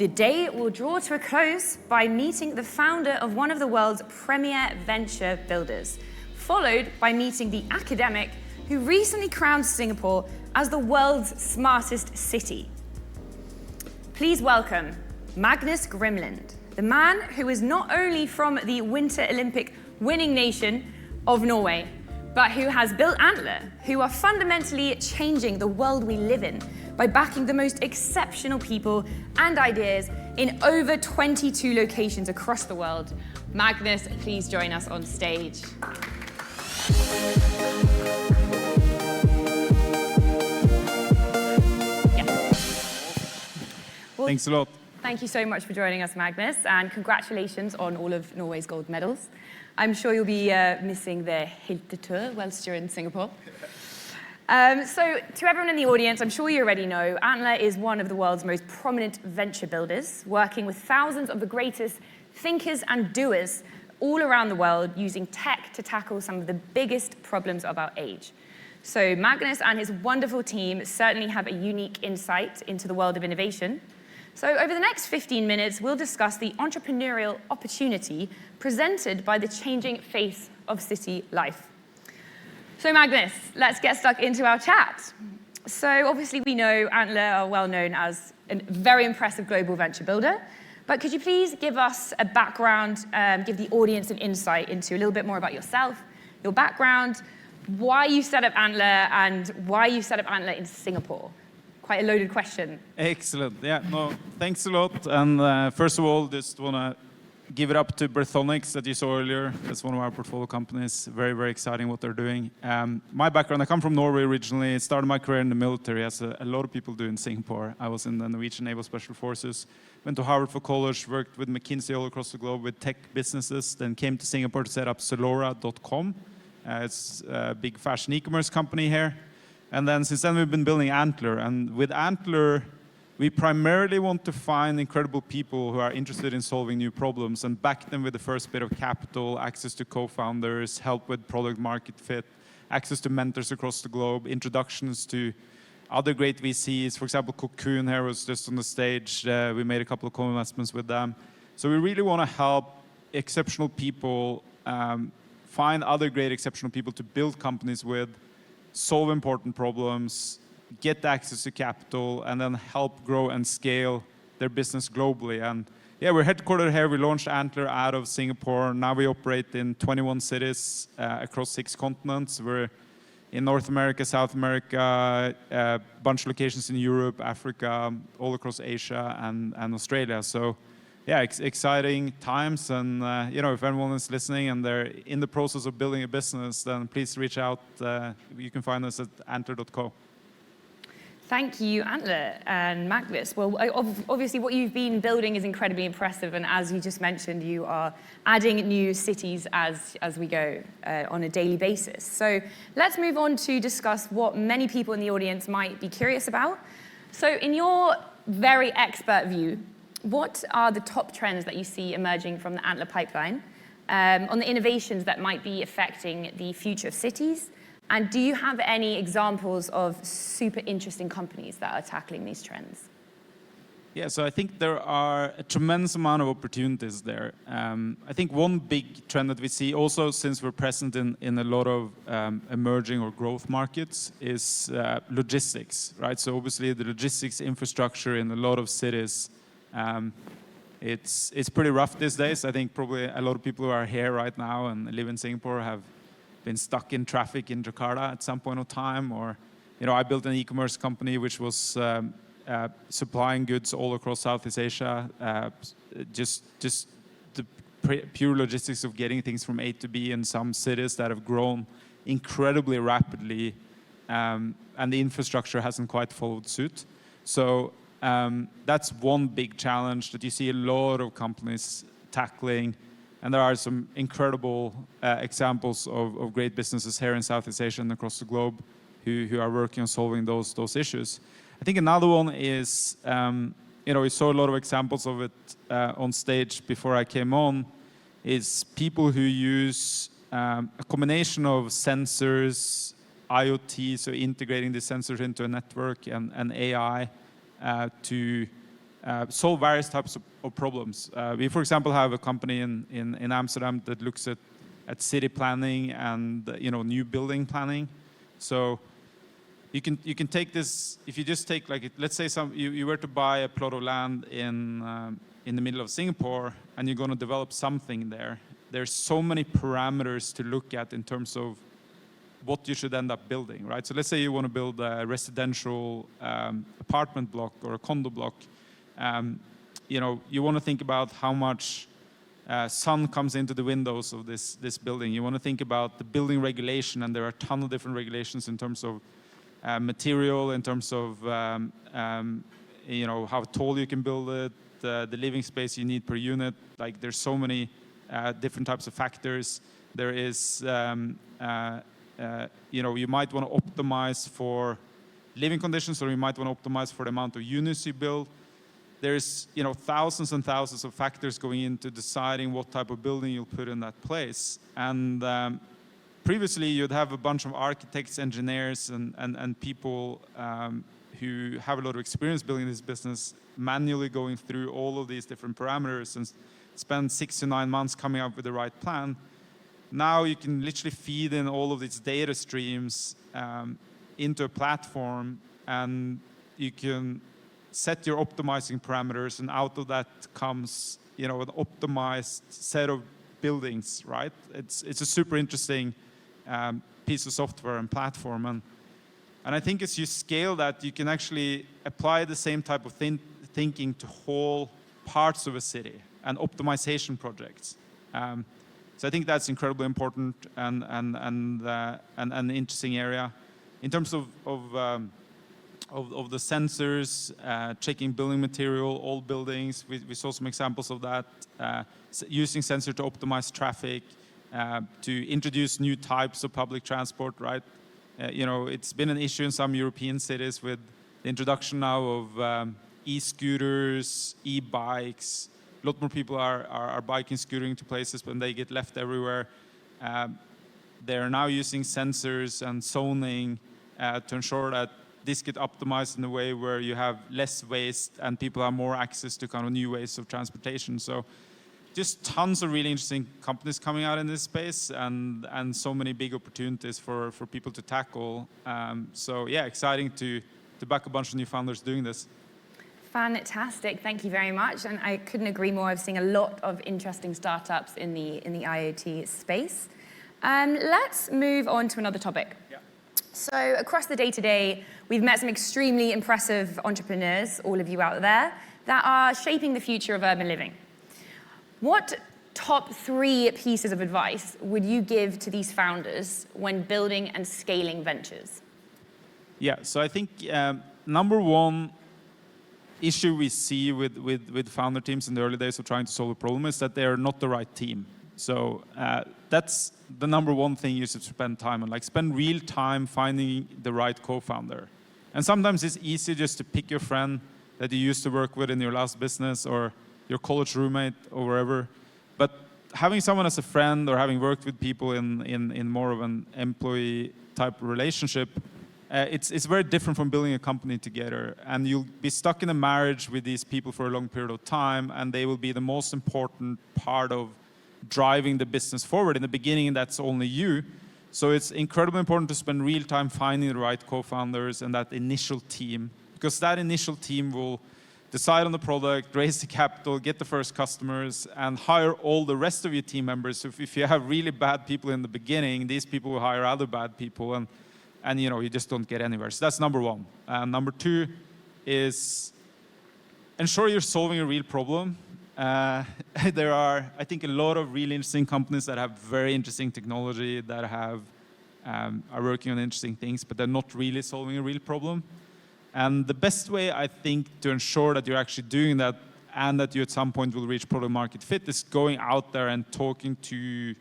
The day will draw to a close by meeting the founder of one of the world's premier venture builders, followed by meeting the academic who recently crowned Singapore as the world's smartest city. Please welcome Magnus Grimeland, the man who is not only from the Winter Olympic winning nation of Norway, but who has built Antler, who are fundamentally changing the world we live in by backing the most exceptional people and ideas in over 22 locations across the world. Magnus, please join us on stage. Well, thanks a lot. Thank you so much for joining us, Magnus, and congratulations on all of Norway's gold medals. I'm sure you'll be missing the Hiltetur whilst you're in Singapore. So to everyone in the audience, I'm sure you already know, Antler is one of the world's most prominent venture builders, working with thousands of the greatest thinkers and doers all around the world using tech to tackle some of the biggest problems of our age. So Magnus and his wonderful team certainly have a unique insight into the world of innovation. So over the next 15 minutes, we'll discuss the entrepreneurial opportunity presented by the changing face of city life. So Magnus, let's get stuck into our chat. So obviously we know Antler are well known as a very impressive global venture builder, but could you please give us a background, give the audience an insight into a little bit more about yourself, your background, why you set up Antler, and why you set up Antler in Singapore? Quite a loaded question. Excellent. Yeah, no, thanks a lot. And first of all, just want to give it up to Berthonics that you saw earlier. That's one of our portfolio companies. Very, very exciting what they're doing. My background, I come from Norway originally. Started my career in the military, as a lot of people do in Singapore. I was in the Norwegian Naval Special Forces, went to Harvard for college, worked with McKinsey all across the globe with tech businesses, then came to Singapore to set up Zalora.com. It's a big fashion e-commerce company here. And then since then we've been building Antler. And with Antler, we primarily want to find incredible people who are interested in solving new problems and back them with the first bit of capital, access to co-founders, help with product market fit, access to mentors across the globe, introductions to other great VCs. For example, Cocoon here was just on the stage. We made a couple of co-investments with them. So we really want to help exceptional people find other great exceptional people to build companies with, solve important problems, get access to capital, and then help grow and scale their business globally. And yeah, we're headquartered here. We launched Antler out of Singapore. Now we operate in 21 cities across 6 continents. We're in North America, South America, a bunch of locations in Europe, Africa, all across Asia and Australia. So yeah, exciting times. And you know, if anyone is listening and they're in the process of building a business, then please reach out. You can find us at antler.co. Thank you, Antler and Magnus. Well, obviously what you've been building is incredibly impressive, and as you just mentioned, you are adding new cities as we go on a daily basis. So let's move on to discuss what many people in the audience might be curious about. So in your very expert view, what are the top trends that you see emerging from the Antler pipeline on the innovations that might be affecting the future of cities? And do you have any examples of super interesting companies that are tackling these trends? Yeah, so I think there are a tremendous amount of opportunities there. I think one big trend that we see also, since we're present in a lot of emerging or growth markets, is logistics, right? So obviously the logistics infrastructure in a lot of cities, it's pretty rough these days. I think probably a lot of people who are here right now and live in Singapore have been stuck in traffic in Jakarta at some point of time. Or, you know, I built an e-commerce company which was supplying goods all across Southeast Asia. Just the pure logistics of getting things from A to B in some cities that have grown incredibly rapidly, and the infrastructure hasn't quite followed suit. So that's one big challenge that you see a lot of companies tackling. And there are some incredible examples of great businesses here in Southeast Asia and across the globe who are working on solving those issues. I think another one is, you know, we saw a lot of examples of it on stage before I came on, is people who use a combination of sensors, IoT, so integrating the sensors into a network, and AI to solve various types of problems. We, for example, have a company in Amsterdam that looks at city planning and new building planning. So you can take this, if you just take, like, let's say you were to buy a plot of land in the middle of Singapore and you're going to develop something there. There's so many parameters to look at in terms of what you should end up building, right? So let's say you want to build a residential apartment block or a condo block. You want to think about how much sun comes into the windows of this building. You want to think about the building regulation, and there are a ton of different regulations in terms of material, in terms of how tall you can build it, the living space you need per unit. Like, there's so many different types of factors. There is, you might want to optimize for living conditions, or you might want to optimize for the amount of units you build. There's thousands and thousands of factors going into deciding what type of building you'll put in that place. And previously, you'd have a bunch of architects, engineers, and people who have a lot of experience building this business, manually going through all of these different parameters and spend 6 to 9 months coming up with the right plan. Now you can literally feed in all of these data streams into a platform, and you can set your optimizing parameters, and out of that comes an optimized set of buildings, right? It's a super interesting piece of software and platform, and I think as you scale that, you can actually apply the same type of thinking to whole parts of a city and optimization projects. So I think that's incredibly important and an interesting area. In terms of the sensors, checking building material, old buildings, we saw some examples of that. Using sensor to optimize traffic, to introduce new types of public transport, right? It's been an issue in some European cities with the introduction now of e-scooters, e-bikes. A lot more people are biking, scootering to places, but they get left everywhere. They're now using sensors and zoning to ensure that this get optimized in a way where you have less waste and people have more access to kind of new ways of transportation. So just tons of really interesting companies coming out in this space, and so many big opportunities for people to tackle. So yeah, exciting to back a bunch of new founders doing this. Fantastic, thank you very much. And I couldn't agree more. I've seen a lot of interesting startups in the IoT space. Let's move on to another topic. Yeah. So across the day-to-day, we've met some extremely impressive entrepreneurs, all of you out there, that are shaping the future of urban living. What top 3 pieces of advice would you give to these founders when building and scaling ventures? Yeah, so I think number one issue we see with founder teams in the early days of trying to solve a problem is that they're not the right team. So that's the number one thing you should spend time on. Like, spend real time finding the right co-founder. And sometimes it's easy just to pick your friend that you used to work with in your last business, or your college roommate, or wherever. But having someone as a friend, or having worked with people in more of an employee type relationship, it's very different from building a company together. And you'll be stuck in a marriage with these people for a long period of time, and they will be the most important part of driving the business forward. In the beginning, that's only you. So it's incredibly important to spend real time finding the right co-founders and that initial team, because that initial team will decide on the product, raise the capital, get the first customers, and hire all the rest of your team members. So if you have really bad people in the beginning, these people will hire other bad people, and you just don't get anywhere. So that's number one. Number 2 is ensure you're solving a real problem. There are, I think, a lot of really interesting companies that have very interesting technology, that are working on interesting things, but they're not really solving a real problem. And the best way, I think, to ensure that you're actually doing that, and that you at some point will reach product market fit, is going out there and talking to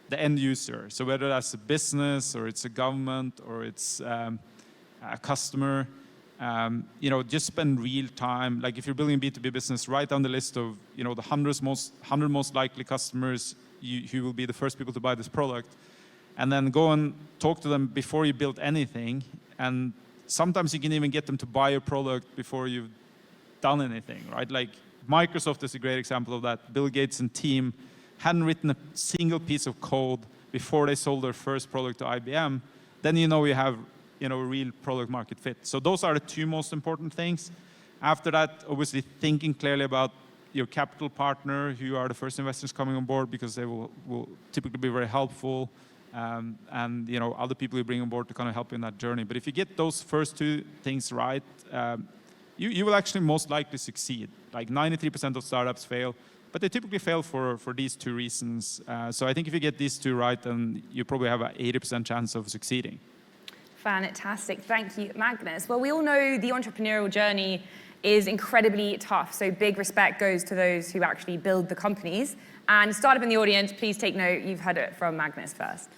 the end user. So whether that's a business, or it's a government, or it's a customer, just spend real time. Like, if you're building a B2B business, write down the list of the 100 most likely customers who will be the first people to buy this product, and then go and talk to them before you build anything. And sometimes you can even get them to buy your product before you've done anything, right? Like Microsoft is a great example of that. Bill Gates and team hadn't written a single piece of code before they sold their first product to IBM. Then you have real product market fit. So those are the two most important things. After that, obviously thinking clearly about your capital partner, who are the first investors coming on board, because they will typically be very helpful, and other people you bring on board to kind of help you in that journey. But if you get those first two things right, you will actually most likely succeed. Like 93% of startups fail, but they typically fail for these two reasons. So I think if you get these two right, then you probably have an 80% chance of succeeding. Fantastic. Thank you, Magnus. Well, we all know the entrepreneurial journey is incredibly tough. So big respect goes to those who actually build the companies. And startup in the audience, please take note. You've heard it from Magnus first.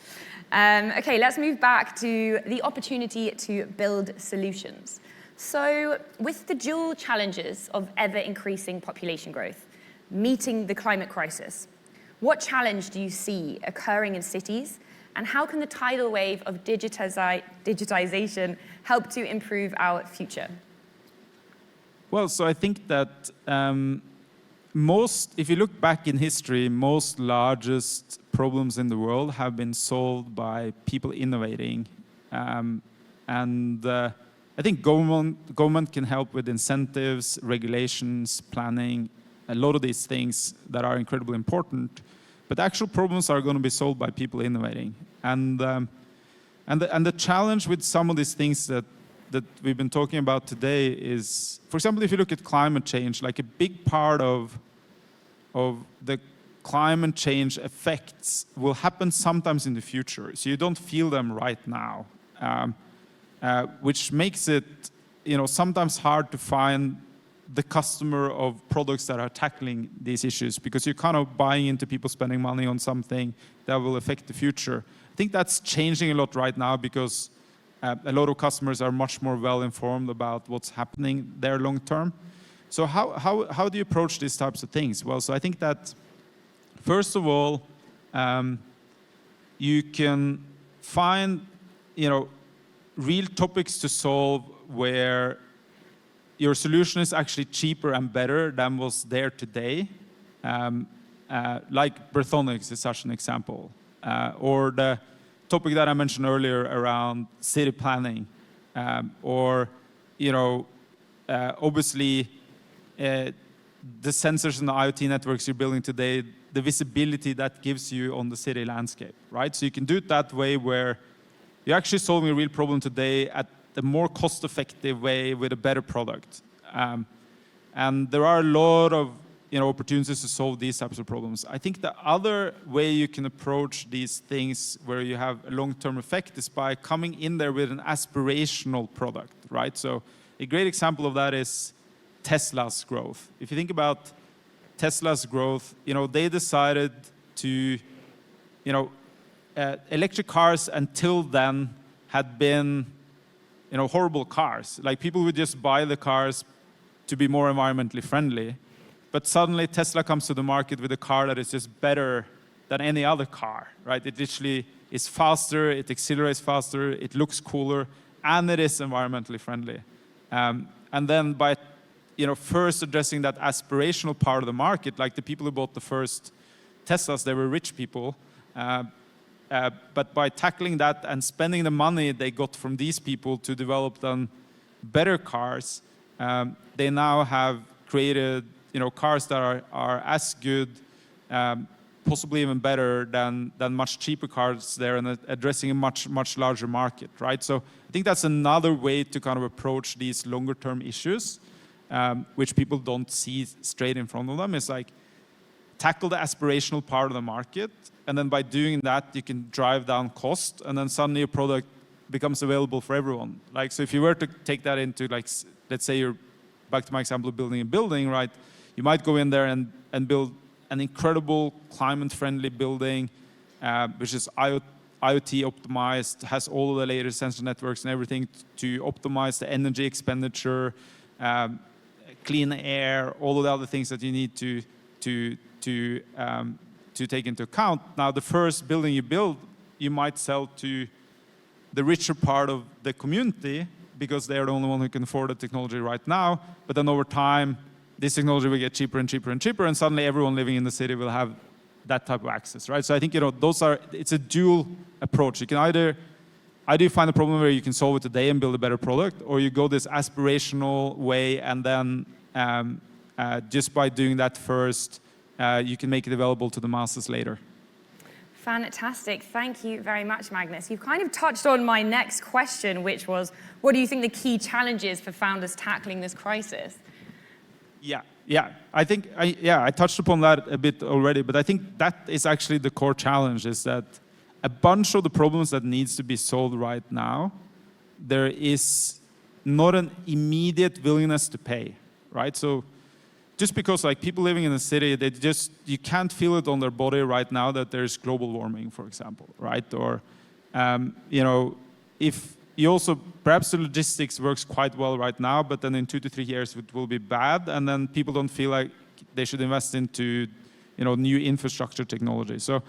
Okay, let's move back to the opportunity to build solutions. So with the dual challenges of ever-increasing population growth, meeting the climate crisis, what challenge do you see occurring in cities? And how can the tidal wave of digitization help to improve our future? Well, so I think that if you look back in history, most largest problems in the world have been solved by people innovating. I think government can help with incentives, regulations, planning, a lot of these things that are incredibly important. But actual problems are going to be solved by people innovating. And the challenge with some of these things that we've been talking about today is, for example, if you look at climate change, like a big part of the climate change effects will happen sometimes in the future. So you don't feel them right now, which makes it sometimes hard to find the customer of products that are tackling these issues, because you're kind of buying into people spending money on something that will affect the future. I think that's changing a lot right now, because a lot of customers are much more well informed about what's happening there long term. So how do you approach these types of things? Well, so I think that first of all, you can find real topics to solve where your solution is actually cheaper and better than was there today. Like Berthonics is such an example. Or the topic that I mentioned earlier around city planning. Obviously, the sensors and the IoT networks you're building today, the visibility that gives you on the city landscape, right? So you can do it that way where you're actually solving a real problem today at a more cost-effective way with a better product. And there are a lot of opportunities to solve these types of problems. I think the other way you can approach these things where you have a long-term effect is by coming in there with an aspirational product, right? So a great example of that is Tesla's growth. If you think about Tesla's growth, they decided to, electric cars until then had been horrible cars. Like people would just buy the cars to be more environmentally friendly. But suddenly Tesla comes to the market with a car that is just better than any other car, right? It literally is faster, it accelerates faster, it looks cooler, and it is environmentally friendly. And then by first addressing that aspirational part of the market, like the people who bought the first Teslas, they were rich people. But by tackling that and spending the money they got from these people to develop then better cars, they now have created cars that are as good, possibly even better than much cheaper cars there, and addressing a much larger market, right? So I think that's another way to kind of approach these longer term issues, which people don't see straight in front of them. It's like tackle the aspirational part of the market, and then by doing that, you can drive down cost, and then suddenly your product becomes available for everyone. Like, so if you were to take that into, like, let's say you're, back to my example of building a building, right? You might go in there and build an incredible climate-friendly building, which is IoT optimized, has all of the latest sensor networks and everything to optimize the energy expenditure, clean air, all of the other things that you need to take into account. Now, the first building you build, you might sell to the richer part of the community, because they're the only one who can afford the technology right now. But then over time, this technology will get cheaper and cheaper and cheaper, and suddenly everyone living in the city will have that type of access, right? So I think, it's a dual approach. You can either you find a problem where you can solve it today and build a better product, or you go this aspirational way, and then just by doing that first, you can make it available to the masses later. Fantastic. Thank you very much, Magnus. You've kind of touched on my next question, which was, what do you think the key challenges for founders tackling this crisis? Yeah. I touched upon that a bit already, but I think that is actually the core challenge, is that a bunch of the problems that needs to be solved right now, there is not an immediate willingness to pay, right? So just because like people living in the city, you can't feel it on their body right now that there's global warming, for example, right? Or, if you also, perhaps the logistics works quite well right now, but then in 2 to 3 years it will be bad, and then people don't feel like they should invest into, new infrastructure technology. So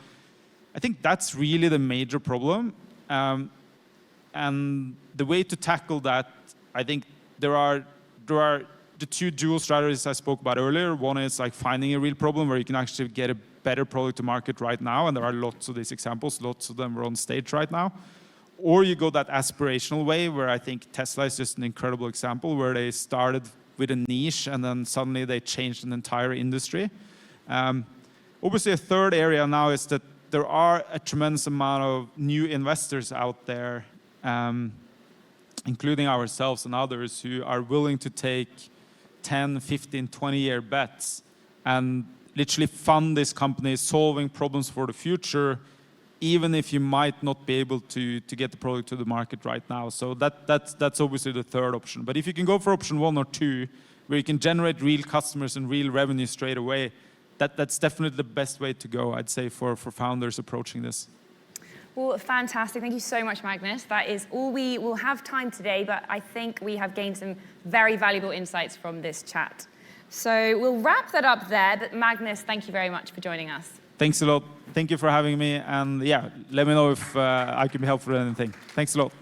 I think that's really the major problem. And the way to tackle that, I think there are the two dual strategies I spoke about earlier. One is like finding a real problem where you can actually get a better product to market right now, and there are lots of these examples, lots of them are on stage right now. Or you go that aspirational way, where I think Tesla is just an incredible example, where they started with a niche and then suddenly they changed an entire industry. Obviously, a third area now is that there are a tremendous amount of new investors out there, including ourselves and others, who are willing to take 10, 15, 20-year bets and literally fund these companies solving problems for the future, even if you might not be able to get the product to the market right now. So that's obviously the third option. But if you can go for option 1 or 2, where you can generate real customers and real revenue straight away, that's definitely the best way to go, I'd say, for founders approaching this. Well, fantastic. Thank you so much, Magnus. That is all we will have time today, but I think we have gained some very valuable insights from this chat. So we'll wrap that up there, but Magnus, thank you very much for joining us. Thanks a lot. Thank you for having me, and yeah, let me know if I can be helpful with anything. Thanks a lot.